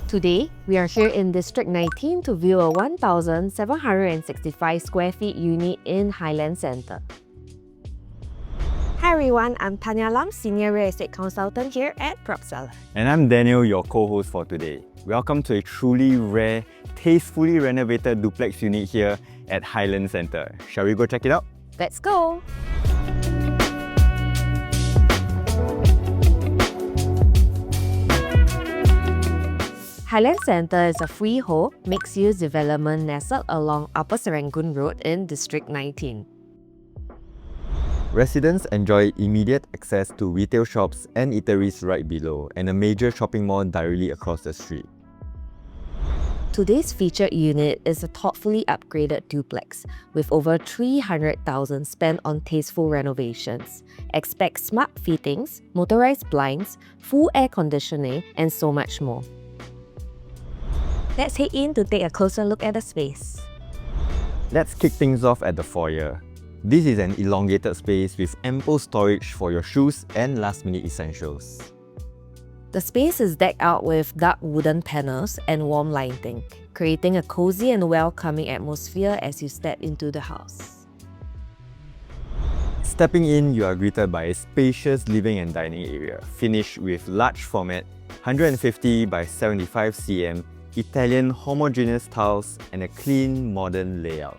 Today, we are here in District 19 to view a 1,765 square feet unit in Highland Ctr. Hi everyone, I'm Tanya Lam, Senior Real Estate Consultant here at Propseller. And I'm Daniel, your co-host for today. Welcome to a truly rare, tastefully renovated duplex unit here at Highland Ctr. Shall we go check it out? Let's go! Highland Ctr is a freehold, mixed-use development nestled along Upper Serangoon Road in District 19. Residents enjoy immediate access to retail shops and eateries right below, and a major shopping mall directly across the street. Today's featured unit is a thoughtfully upgraded duplex with over 300,000 spent on tasteful renovations. Expect smart fittings, motorized blinds, full air conditioning, and so much more. Let's head in to take a closer look at the space. Let's kick things off at the foyer. This is an elongated space with ample storage for your shoes and last-minute essentials. The space is decked out with dark wooden panels and warm lighting, creating a cozy and welcoming atmosphere as you step into the house. Stepping in, you are greeted by a spacious living and dining area, finished with large format 150 by 75 cm Italian homogeneous tiles and a clean, modern layout.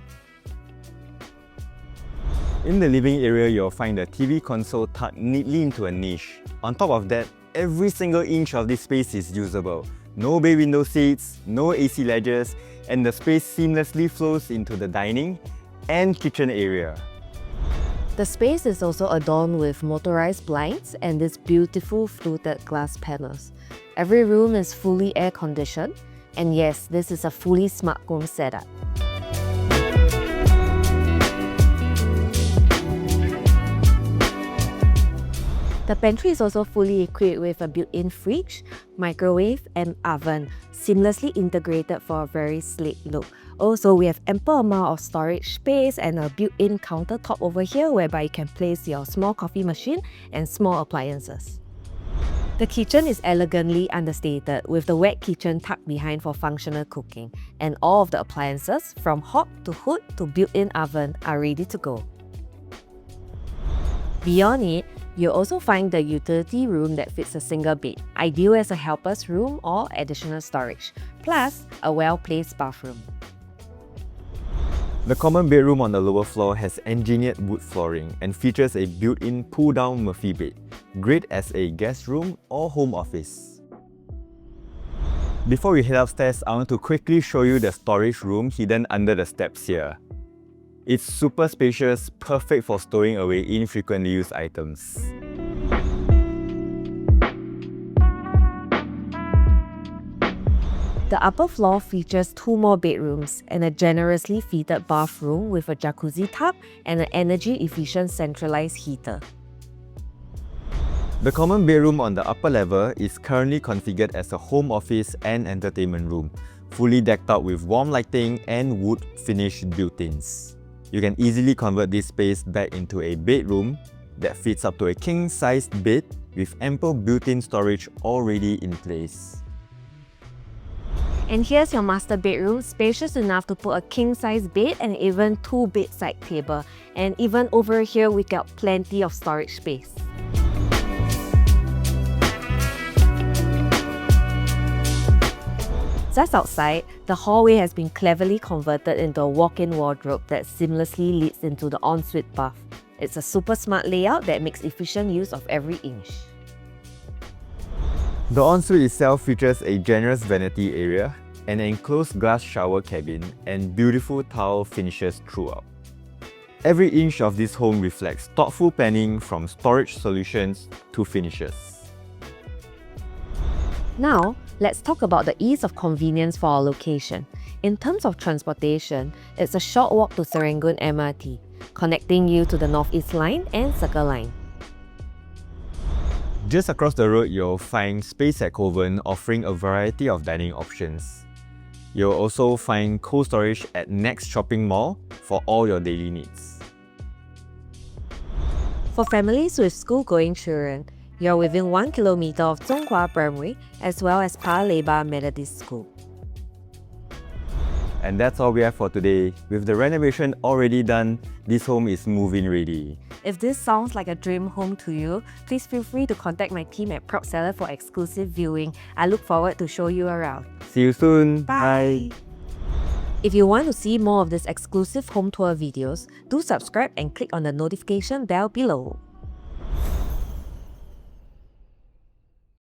In the living area, you'll find a TV console tucked neatly into a niche. On top of that, every single inch of this space is usable. No bay window seats, no AC ledges, and the space seamlessly flows into the dining and kitchen area. The space is also adorned with motorized blinds and these beautiful fluted glass panels. Every room is fully air-conditioned, and yes, this is a fully smart home setup. The pantry is also fully equipped with a built-in fridge, microwave, and oven, seamlessly integrated for a very sleek look. Also, we have ample amount of storage space and a built-in countertop over here whereby you can place your small coffee machine and small appliances. The kitchen is elegantly understated with the wet kitchen tucked behind for functional cooking, and all of the appliances from hob to hood to built-in oven are ready to go. Beyond it, you'll also find the utility room that fits a single bed, ideal as a helper's room or additional storage, plus a well-placed bathroom. The common bedroom on the lower floor has engineered wood flooring and features a built-in pull-down Murphy bed, great as a guest room or home office. Before we head upstairs, I want to quickly show you the storage room hidden under the steps here. It's super spacious, perfect for stowing away infrequently used items. The upper floor features 2 more bedrooms and a generously fitted bathroom with a jacuzzi tub and an energy-efficient centralized heater. The common bedroom on the upper level is currently configured as a home office and entertainment room, fully decked out with warm lighting and wood finish built-ins. You can easily convert this space back into a bedroom that fits up to a king-sized bed with ample built-in storage already in place. And here's your master bedroom, spacious enough to put a king-size bed and even 2 bedside table. And even over here, we got plenty of storage space. Just outside, the hallway has been cleverly converted into a walk-in wardrobe that seamlessly leads into the ensuite bath. It's a super smart layout that makes efficient use of every inch. The ensuite itself features a generous vanity area, an enclosed glass shower cabin, and beautiful tile finishes throughout. Every inch of this home reflects thoughtful planning from storage solutions to finishes. Now, let's talk about the ease of convenience for our location. In terms of transportation, it's a short walk to Serangoon MRT, connecting you to the Northeast Line and Circle Line. Just across the road, you'll find Space Kovan offering a variety of dining options. You'll also find cold storage at Next Shopping Mall for all your daily needs. For families with school-going children, You're within 1 kilometer of Zhonghua Primary as well as Paya Lebar Methodist School. And that's all we have for today. With the renovation already done, this home is move-in ready. If this sounds like a dream home to you, please feel free to contact my team at Propseller for exclusive viewing. I look forward to show you around. See you soon. Bye! If you want to see more of these exclusive home tour videos, do subscribe and click on the notification bell below.